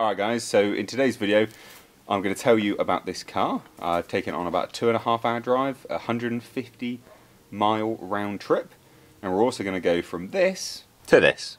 Alright guys, so in today's video I'm going to tell you about this car. I've taken it on about a 2.5 hour drive, a 150 mile round trip, and we're also going to go from this to this.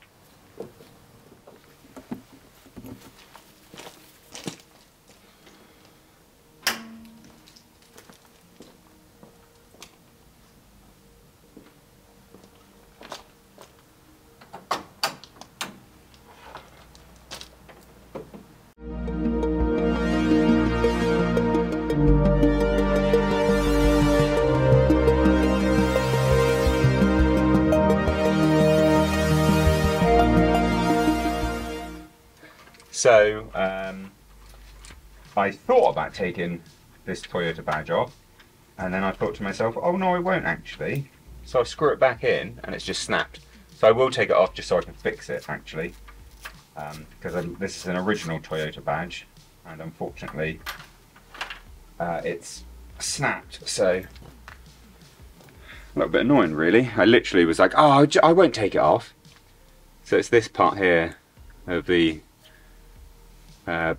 So, I thought about taking this Toyota badge off, and then I thought to myself, oh no I won't actually. So I screw it back in and it's just snapped. So I will take it off just so I can fix it actually, because this is an original Toyota badge, and unfortunately it's snapped, so a little bit annoying really. I literally was like, oh I won't take it off. So it's this part here of the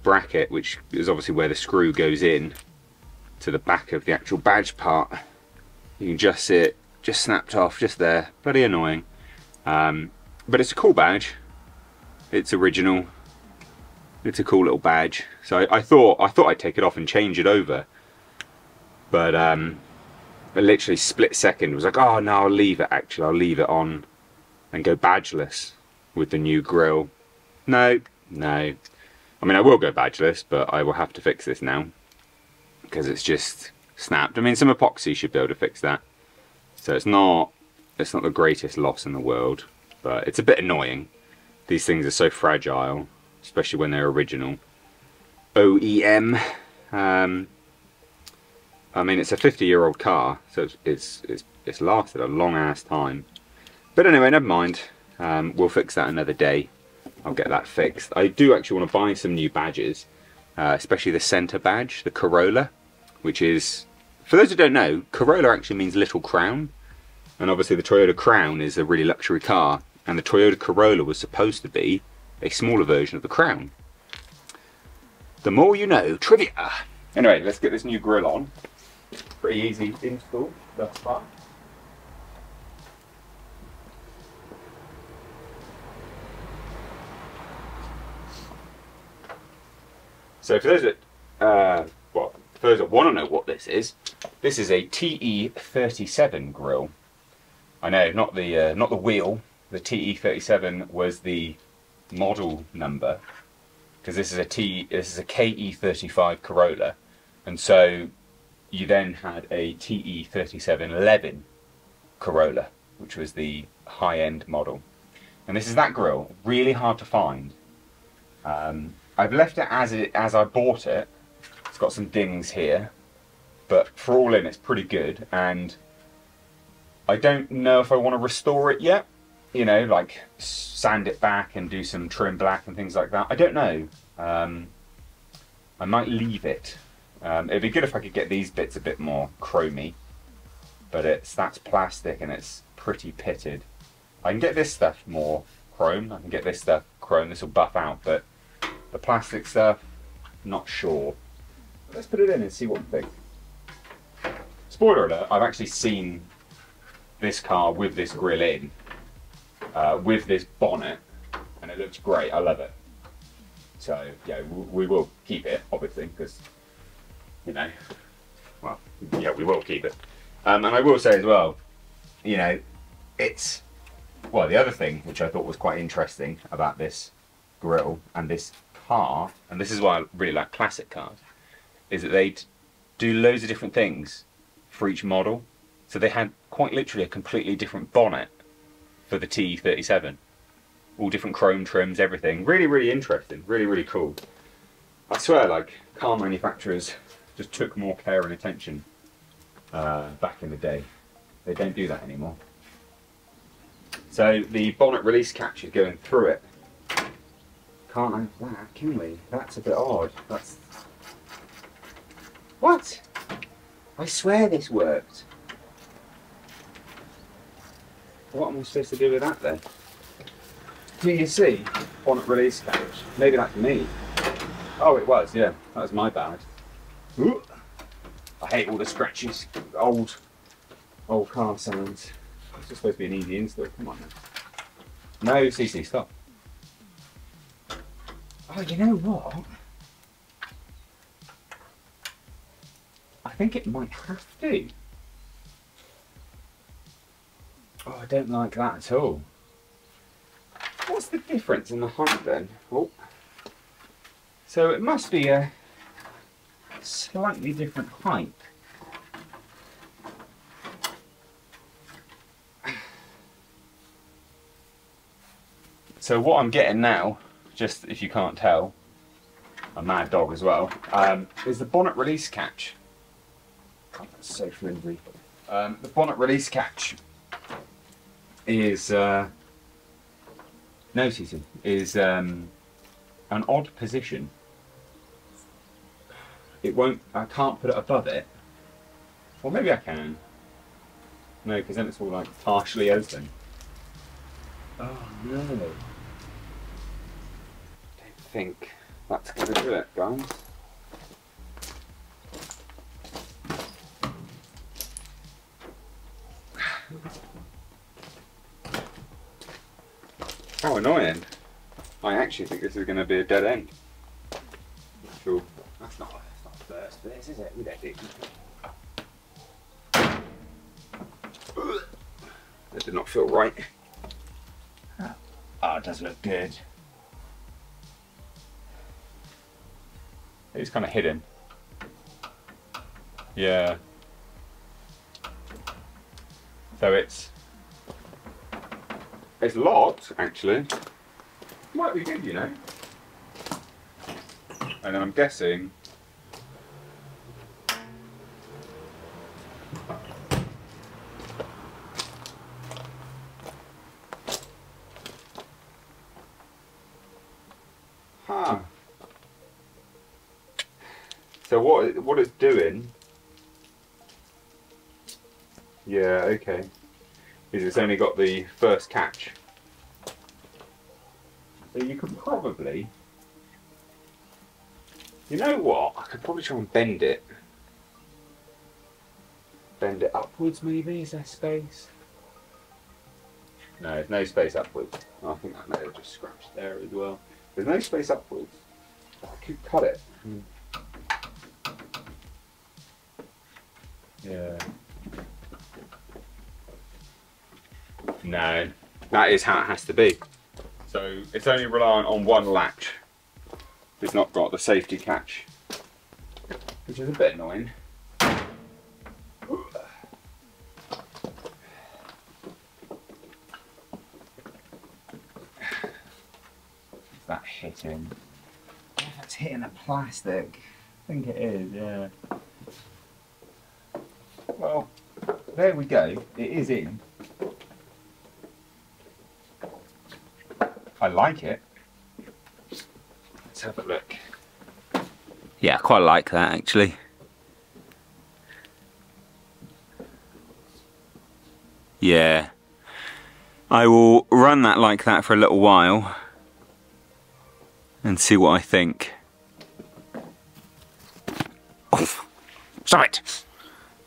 bracket, which is obviously where the screw goes in to the back of the actual badge part. You can just see it just snapped off just there. Bloody annoying, but it's a cool badge. It's original. It's a cool little badge. So I thought I'd take it off and change it over, but literally split second was like, oh no, I'll leave it. Actually, I'll leave it on and go badgeless with the new grille. No. I mean, I will go badgeless, but I will have to fix this now because it's just snapped. I mean, some epoxy should be able to fix that. So it's not the greatest loss in the world, but it's a bit annoying. These things are so fragile, especially when they're original. OEM. I mean, it's a 50-year-old car, so it's lasted a long ass time. But anyway, never mind. We'll fix that another day. I'll get that fixed. I do actually want to buy some new badges, especially the centre badge, the Corolla, which is, for those who don't know, Corolla actually means little crown, and obviously the Toyota Crown is a really luxury car, and the Toyota Corolla was supposed to be a smaller version of the Crown. The more you know, trivia. Anyway, let's get this new grille on. Pretty easy install thus far. So for those that, want to know what this is a TE37 grille. I know, not the wheel. The TE37 was the model number, because this is a KE35 Corolla, and so you then had a TE3711 Corolla, which was the high-end model, and this is that grille. Really hard to find. I've left it as I bought it. It's got some dings here, but for all in, it's pretty good, and I don't know if I want to restore it yet. You know, like sand it back and do some trim black and things like that. I don't know. I might leave it. It'd be good if I could get these bits a bit more chromy, but that's plastic and it's pretty pitted. I can get this stuff more chrome. I can get this stuff chrome. This will buff out, but the plastic stuff, not sure. Let's put it in and see what we think. Spoiler alert, I've actually seen this car with this grille in, with this bonnet, and it looks great. I love it. So yeah, we will keep it, obviously, because, you know, well, yeah, we will keep it. And I will say as well, you know, it's, well, the other thing which I thought was quite interesting about this grille and this car, and this is why I really like classic cars, is that they do loads of different things for each model. So they had quite literally a completely different bonnet for the TE37, all different chrome trims, everything. Really interesting, really cool. I swear, like, car manufacturers just took more care and attention back in the day. They don't do that anymore. So the bonnet release catch is going through it. Can't have that, can we? That's a bit odd. That's... What? I swear this worked. What am I supposed to do with that then? Do you see? Bonnet release catch. Maybe that's me. Oh, it was, yeah. That was my bad. Ooh. I hate all the scratches. Old car sounds. It's just supposed to be an easy install. Come on now. No, CC, stop. Oh, you know what? I think it might have to. Oh, I don't like that at all. What's the difference in the height then? Oh. So it must be a slightly different height. So what I'm getting now, just if you can't tell, a mad dog as well, is the bonnet release catch. God, that's so flimsy. The bonnet release catch is an odd position. It won't. I can't put it above it. Well, maybe I can. No, because then it's all like partially open. Oh no! I don't think that's going to do it, guys. How annoying. I actually think this is going to be a dead end. Sure. That's not the first for this, is it? We don't do it. That did not feel right. Oh, it does look good. It's kind of hidden. Yeah. So it's locked, actually. Might be good, you know. And then I'm guessing so what it's doing, yeah, okay, is it's only got the first catch. So you could probably, you know what, I could probably try and bend it. Bend it upwards maybe, is there space? No, there's no space upwards. Oh, I think that may have just scratched there as well. There's no space upwards. I could cut it. Yeah. No, that is how it has to be. So it's only relying on one latch. It's not got the safety catch, which is a bit annoying. Is that hitting? Oh, that's hitting the plastic. I think it is, yeah. Well, there we go. It is in. I like it. Let's have a look. Yeah, I quite like that actually. Yeah. I will run that like that for a little while and see what I think. Oh, stop it!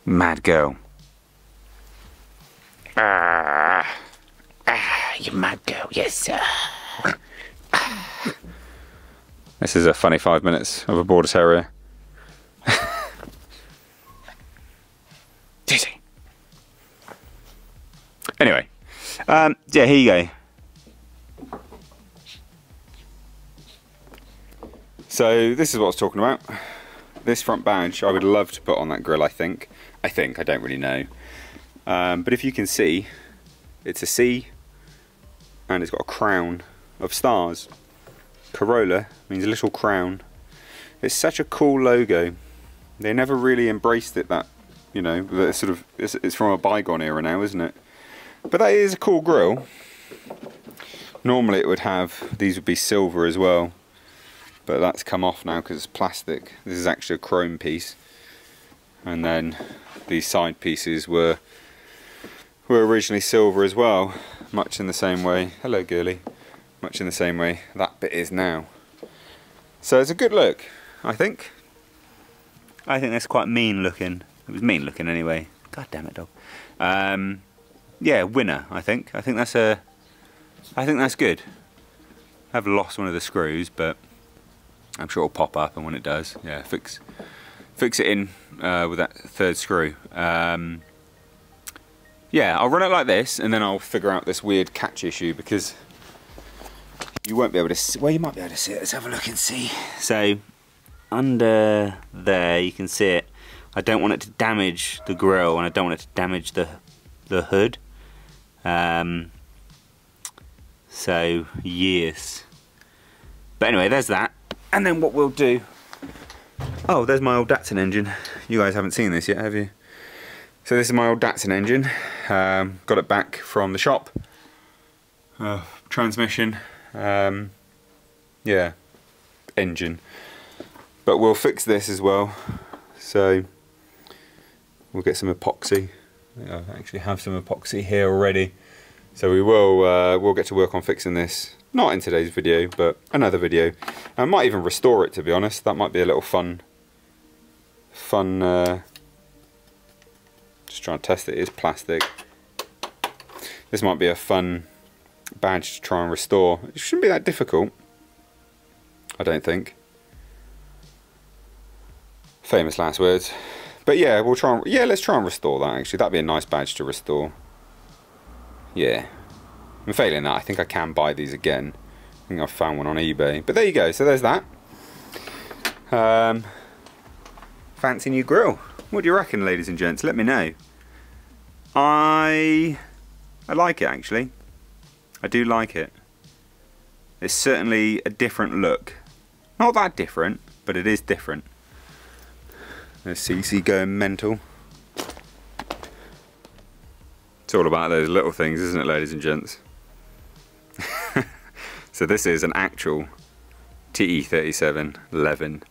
Mad girl. You mad girl, yes sir. This is a funny 5 minutes of a border terrier. Dizzy. Anyway, yeah, here you go. So this is what I was talking about. This front badge I would love to put on that grille, I think. I don't really know. But if you can see, it's a C and it's got a crown of stars. Corolla means little crown. It's such a cool logo. They never really embraced it, that, you know, that sort of, it's from a bygone era now, isn't it? But that is a cool grille. Normally it would have, these would be silver as well, but that's come off now because it's plastic. This is actually a chrome piece. And then these side pieces were originally silver as well, much in the same way, hello girly, much in the same way that bit is now. So it's a good look, I think. I think that's quite mean looking. It was mean looking anyway. God damn it, dog. Yeah, winner. I think. I think that's good. I've lost one of the screws, but I'm sure it'll pop up, and when it does, yeah, fix it in with that third screw. Yeah, I'll run it like this, and then I'll figure out this weird catch issue, because you won't be able to see. Well, you might be able to see it. Let's have a look and see. So under there, you can see it. I don't want it to damage the grille, and I don't want it to damage the hood. So yes. But anyway, there's that. And then what we'll do. Oh, there's my old Datsun engine. You guys haven't seen this yet, have you? So this is my old Datsun engine. Got it back from the shop. Transmission. Yeah, engine. But we'll fix this as well. So we'll get some epoxy. I actually have some epoxy here already. So we will we'll get to work on fixing this. Not in today's video, but another video. I might even restore it, to be honest. That might be a little fun. Just trying to test it. It's plastic. This might be a fun badge to try and restore. It shouldn't be that difficult, I don't think. Famous last words. But yeah, we'll try and, yeah, let's try and restore that actually. That'd be a nice badge to restore. Yeah. And failing that, I think I can buy these again. I think I found one on eBay. But there you go, so there's that. Fancy new grille. What do you reckon, ladies and gents? Let me know. I like it actually. I do like it. It's certainly a different look. Not that different, but it is different. There's CC going mental. It's all about those little things, isn't it, ladies and gents? So this is an actual TE35 11.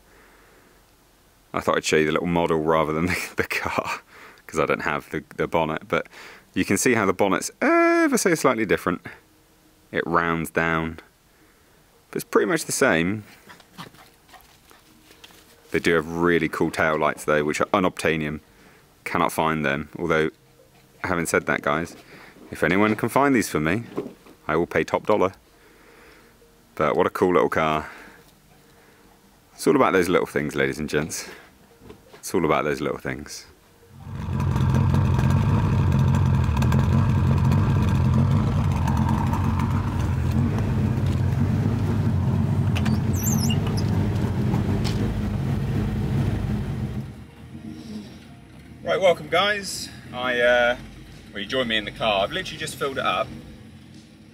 I thought I'd show you the little model rather than the car, because I don't have the bonnet, but you can see how the bonnet's ever so slightly different. It rounds down, but it's pretty much the same. They do have really cool tail lights though, which are unobtainium. Cannot find them, although having said that, guys, if anyone can find these for me, I will pay top dollar. But what a cool little car. It's all about those little things, ladies and gents. It's all about those little things. Right, welcome guys. Well, you joined me in the car. I've literally just filled it up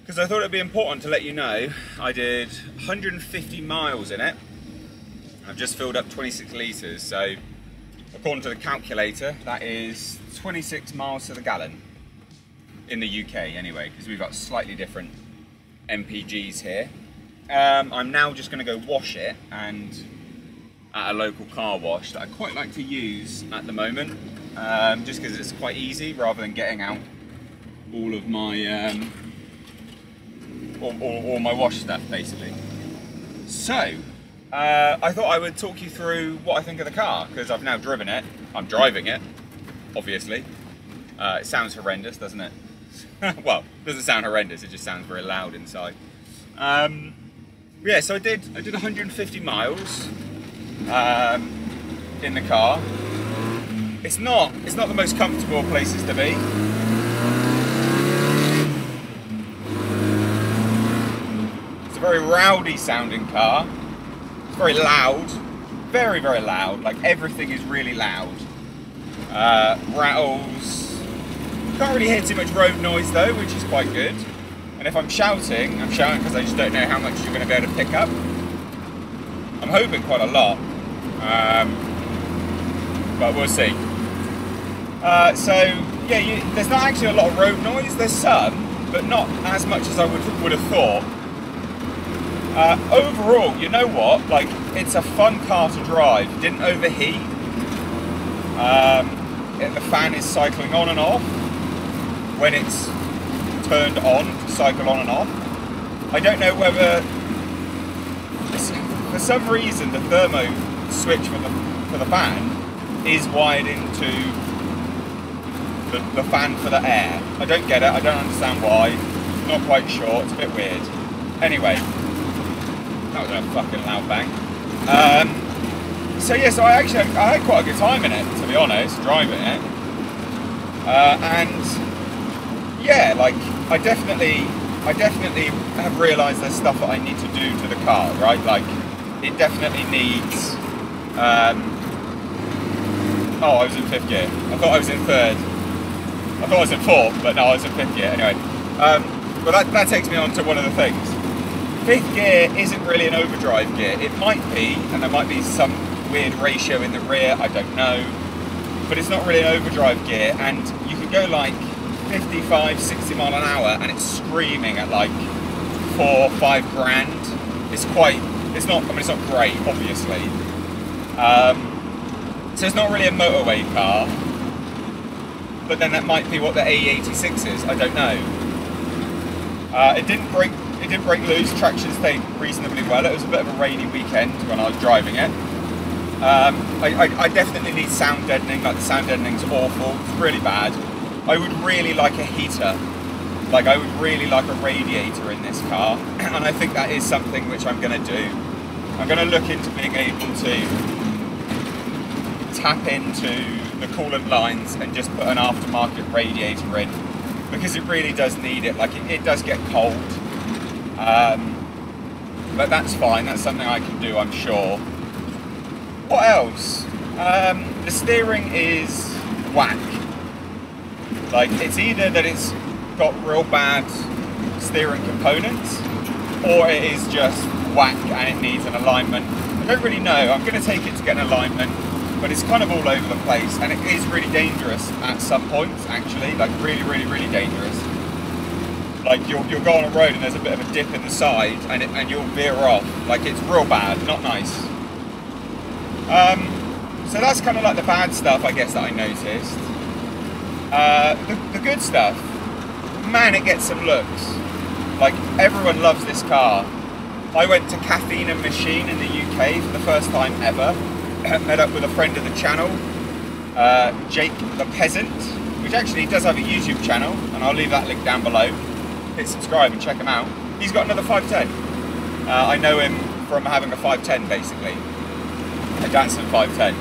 because I thought it'd be important to let you know I did 150 miles in it. I've just filled up 26 litres, so according to the calculator, that is 26 miles to the gallon in the UK anyway, because we've got slightly different MPGs here. I'm now just going to go wash it, and at a local car wash that I quite like to use at the moment, just because it's quite easy rather than getting out all of my all my wash stuff basically. So I thought I would talk you through what I think of the car, because I've now driven it. I'm driving it, obviously. It sounds horrendous, doesn't it? Well, it doesn't sound horrendous, it just sounds very loud inside. Yeah, so I did 150 miles in the car. It's not the most comfortable places to be. It's a very rowdy sounding car. It's very loud, very, very loud. Like everything is really loud. Rattles. Can't really hear too much road noise though, which is quite good. And if I'm shouting because I just don't know how much you're going to be able to pick up. I'm hoping quite a lot, but we'll see. So yeah, there's not actually a lot of road noise. There's some, but not as much as I would have thought. Overall, you know what? Like, it's a fun car to drive. It didn't overheat. The fan is cycling on and off when it's turned on, to cycle on and off. I don't know whether this for some reason the thermo switch for the fan is wired into the fan for the air. I don't get it, I don't understand why. Not quite sure, it's a bit weird. Anyway, that was a fucking loud bang. So yeah, so I had quite a good time in it, to be honest, driving it. And yeah, like I definitely have realised there's stuff that I need to do to the car, right? Like it definitely needs. Oh, I was in 5th gear. I thought I was in 3rd. I thought I was in 4th, but no, I was in 5th gear. Anyway, but that takes me on to one of the things. 5th gear isn't really an overdrive gear. It might be, and there might be some weird ratio in the rear, I don't know. But it's not really an overdrive gear, and you can go like 55, 60 mile an hour, and it's screaming at like 4, 5 grand. It's not great, obviously. So it's not really a motorway car, but then that might be what the AE86 is. I don't know. It didn't break loose. Traction stayed reasonably well. It was a bit of a rainy weekend when I was driving it. I definitely need sound deadening. Like the sound deadening's awful. It's really bad. I would really like a heater. Like I would really like a radiator in this car, and I think that is something which I'm going to do. I'm going to look into being able to tap into the coolant lines and just put an aftermarket radiator in, because it really does need it. Like it does get cold, but that's fine. That's something I can do, I'm sure. What else? The steering is whack. Like it's either that it's got real bad steering components, or it is just whack and it needs an alignment. I don't really know. I'm going to take it to get an alignment, but it's kind of all over the place, and it is really dangerous at some points, actually. Like really, really, really dangerous. Like you'll go on a road and there's a bit of a dip in the side, and you'll veer off. Like it's real bad, not nice. So that's kind of like the bad stuff, I guess, that I noticed. The good stuff, man, it gets some looks. Like everyone loves this car. I went to Caffeine and Machine in the UK for the first time ever. Met up with a friend of the channel, Jake the Peasant, which actually does have a YouTube channel, and I'll leave that link down below. Hit subscribe and check him out. He's got another 510. I know him from having a 510, basically. A Datsun 510.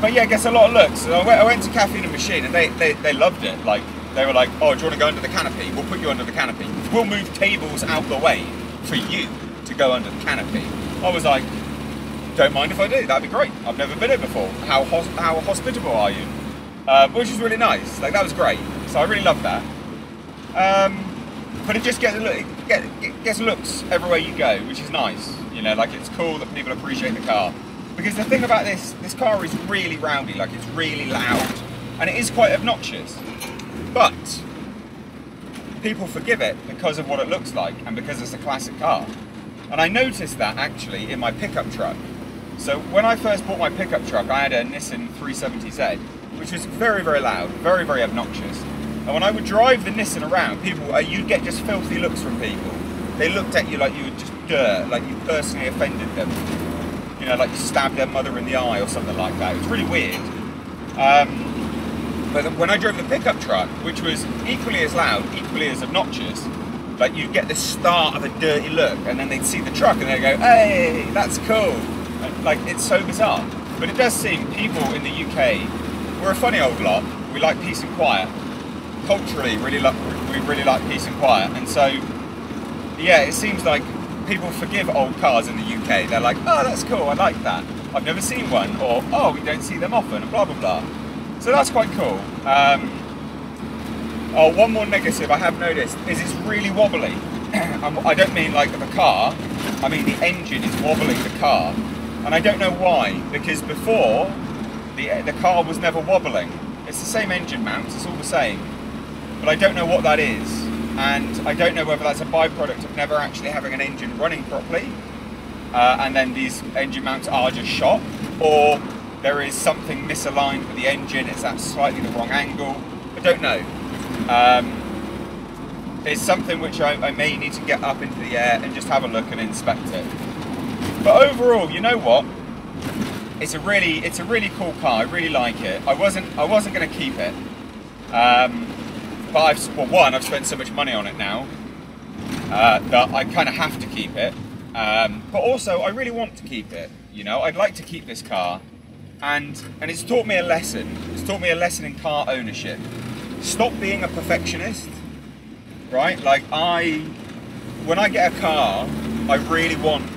But yeah, gets a lot of looks. So I went to Caffeine and Machine, and they loved it. Like they were like, "Oh, do you want to go under the canopy? We'll put you under the canopy. We'll move tables out the way for you to go under the canopy." I was like, "Don't mind if I do. That'd be great. I've never been here before. How hospitable are you?" Which is really nice. Like that was great. So I really love that. But it just gets looks everywhere you go, which is nice. You know, like it's cool that people appreciate the car. Because the thing about this car is really rowdy, like it's really loud, and it is quite obnoxious. But people forgive it because of what it looks like and because it's a classic car. And I noticed that actually in my pickup truck. So when I first bought my pickup truck, I had a Nissan 370Z, which was very, very loud, very, very obnoxious. And when I would drive the Nissan around, you'd get just filthy looks from people. They looked at you like you were just dirt, like you personally offended them. You know, like you stabbed their mother in the eye or something like that. It was really weird. But when I drove the pickup truck, which was equally as loud, equally as obnoxious, like you'd get the start of a dirty look, and then they'd see the truck and they'd go, "Hey, that's cool." And, like, it's so bizarre. But it does seem people in the UK, we're a funny old lot. We like peace and quiet. Culturally, we really like peace and quiet. And so, yeah, it seems like people forgive old cars in the UK. They're like, "Oh, that's cool, I like that. I've never seen one," or "Oh, we don't see them often," and blah, blah, blah. So that's quite cool. Oh, one more negative I have noticed is it's really wobbly. I don't mean like the car, I mean the engine is wobbling the car. And I don't know why, because before, the car was never wobbling. It's the same engine mounts, it's all the same. But I don't know what that is. And I don't know whether that's a byproduct of never actually having an engine running properly, and then these engine mounts are just shot, or there is something misaligned with the engine, it's at slightly the wrong angle. I don't know. it's something which I may need to get up into the air and just have a look and inspect it. But overall, you know what? It's a really cool car. I really like it. I wasn't going to keep it, but I've spent so much money on it now that I kind of have to keep it. But also, I really want to keep it. You know, I'd like to keep this car, and it's taught me a lesson. It's taught me a lesson in car ownership. Stop being a perfectionist, right? Like when I get a car, I really want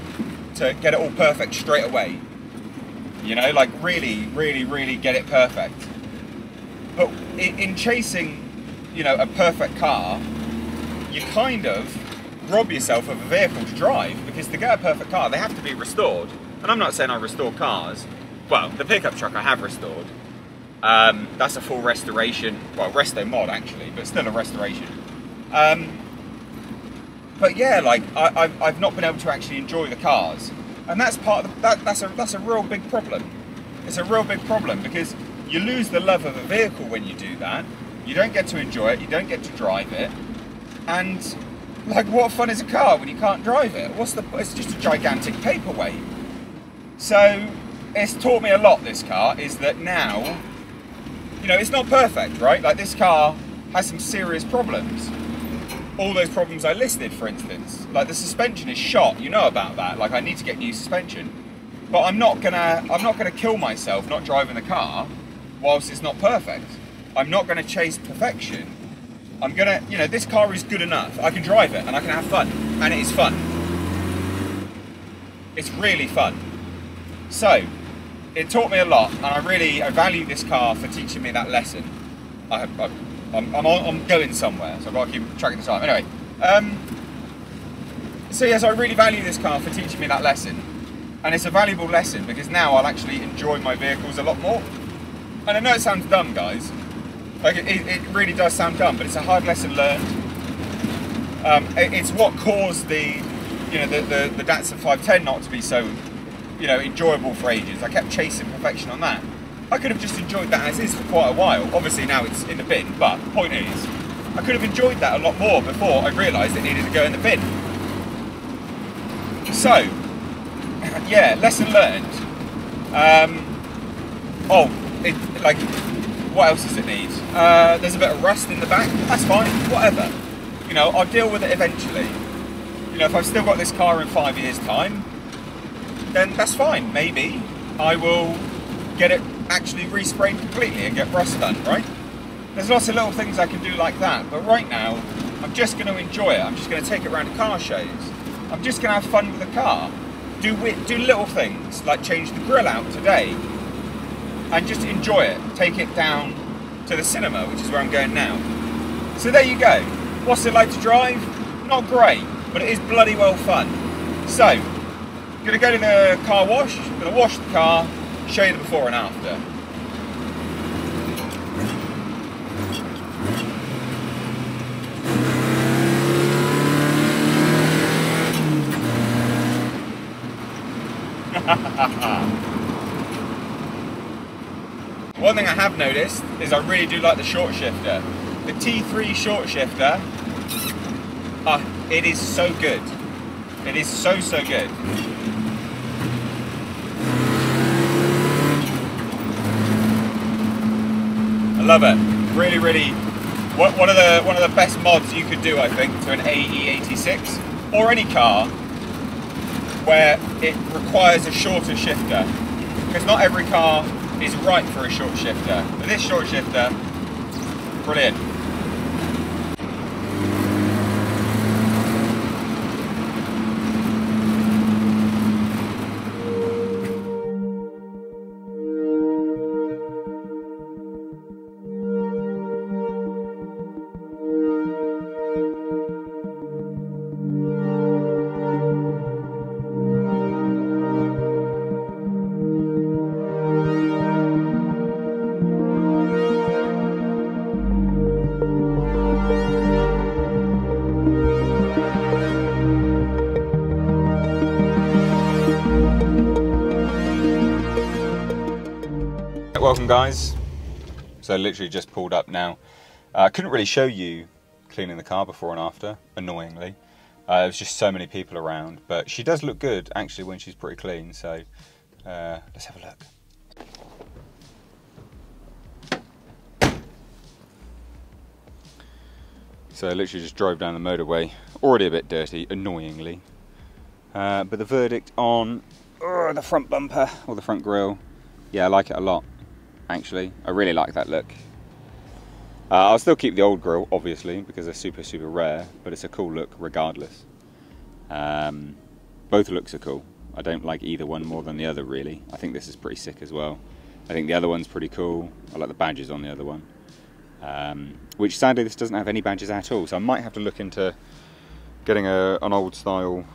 to get it all perfect straight away. You know, like really get it perfect. But in chasing, you know, a perfect car, you kind of rob yourself of a vehicle to drive, because to get a perfect car, they have to be restored. And I'm not saying I restore cars. Well, the pickup truck I have restored. That's a full restoration. Well, resto mod actually, but still a restoration. But yeah, like I've not been able to actually enjoy the cars. And that's part of that's a real big problem. It's a real big problem, because you lose the love of a vehicle when you do that. You don't get to enjoy it, you don't get to drive it. And like, what fun is a car when you can't drive it? It's just a gigantic paperweight. So it's taught me a lot, this car, is that now, you know, it's not perfect, right? Like, this car has some serious problems. All those problems I listed, for instance. Like, the suspension is shot, you know about that. Like, I need to get new suspension. But I'm not gonna kill myself not driving the car whilst it's not perfect. I'm not gonna chase perfection. I'm gonna, you know, this car is good enough. I can drive it and I can have fun. And it is fun. It's really fun. So, it taught me a lot, and I value this car for teaching me that lesson. I'm going somewhere, so I've got to keep track of the time. Anyway, so yes, I really value this car for teaching me that lesson. And it's a valuable lesson, because now I'll actually enjoy my vehicles a lot more. And I know it sounds dumb, guys. Like, it really does sound dumb, but it's a hard lesson learned. It's what caused the Datsun 510 not to be so, you know, enjoyable for ages. I kept chasing perfection on that. I could have just enjoyed that as is for quite a while. Obviously now it's in the bin, but the point is, I could have enjoyed that a lot more before I realised it needed to go in the bin. So, yeah, lesson learned. Like, what else does it need? There's a bit of rust in the back. That's fine, whatever. You know, I'll deal with it eventually. You know, if I've still got this car in 5 years' time, then that's fine. Maybe I will get it actually resprayed completely and get rust done, right? There's lots of little things I can do like that, but right now, I'm just going to enjoy it. I'm just going to take it around to car shows. I'm just going to have fun with the car. Do little things, like change the grille out today, and just enjoy it. Take it down to the cinema, which is where I'm going now. So there you go. What's it like to drive? Not great, but it is bloody well fun. So, I'm going to go to the car wash, I'm going to wash the car, show you the before and after. One thing I have noticed is I really do like the short shifter. The T3 short shifter, it is so good. It is so good. I love it. Really, one of the best mods you could do, I think, to an AE86 or any car where it requires a shorter shifter, because not every car is right for a short shifter. But this short shifter, brilliant. Welcome guys. So literally just pulled up now. I couldn't really show you cleaning the car before and after, annoyingly. There was just so many people around, but she does look good actually when she's pretty clean, so let's have a look. So I literally just drove down the motorway, already a bit dirty, annoyingly. But the verdict on the front bumper, or the front grille, yeah, I like it a lot, actually. I really like that look. I'll still keep the old grille, obviously, because they're super, super rare, but it's a cool look regardless. Both looks are cool. I don't like either one more than the other, really. I think this is pretty sick as well. I think the other one's pretty cool. I like the badges on the other one. Which sadly this doesn't have any badges at all, so I might have to look into getting an old style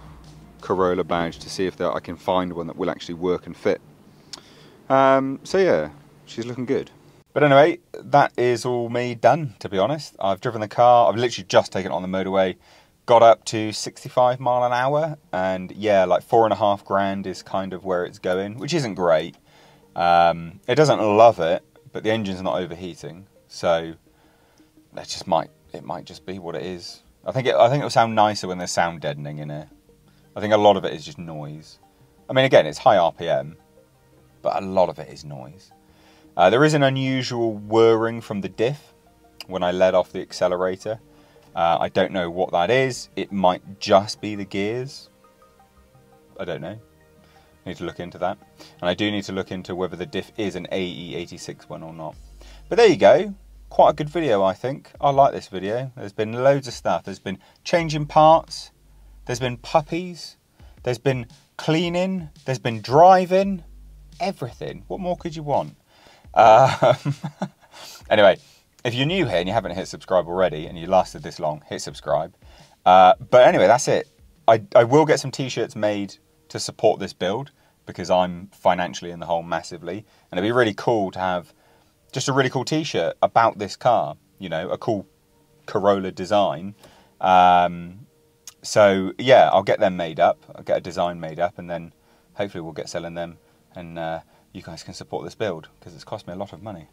Corolla badge to see if I can find one that will actually work and fit. So yeah, she's looking good. But anyway, that is all me done, to be honest. I've driven the car, I've literally just taken it on the motorway, got up to 65 mile an hour, and yeah, like 4.5 grand is kind of where it's going, which isn't great. It doesn't love it, but the engine's not overheating. So it might just be what it is. I think it'll sound nicer when there's sound deadening in it. I think a lot of it is just noise. I mean, again, it's high RPM, but a lot of it is noise. There is an unusual whirring from the diff when I let off the accelerator. I don't know what that is. It might just be the gears. I don't know. I need to look into that. And I do need to look into whether the diff is an AE86 one or not. But there you go. Quite a good video, I think. I like this video. There's been loads of stuff. There's been changing parts. There's been puppies. There's been cleaning. There's been driving. Everything. What more could you want? Anyway, if you're new here and you haven't hit subscribe already and you lasted this long, hit subscribe. But anyway, that's it. I will get some t-shirts made to support this build because I'm financially in the hole massively. And it'd be really cool to have just a really cool t-shirt about this car, you know, a cool Corolla design. So yeah, I'll get them made up. I'll get a design made up, and then hopefully we'll get selling them, and you guys can support this build because it's cost me a lot of money,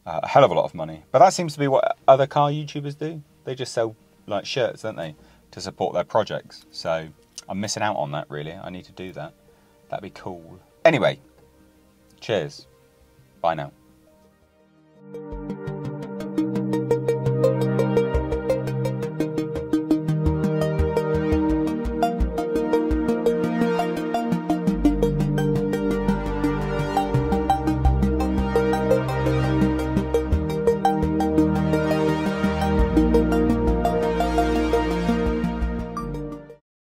a hell of a lot of money. But that seems to be what other car YouTubers do. They just sell like shirts, don't they, to support their projects. So I'm missing out on that, really. I need to do that. That'd be cool. Anyway, cheers. Bye now.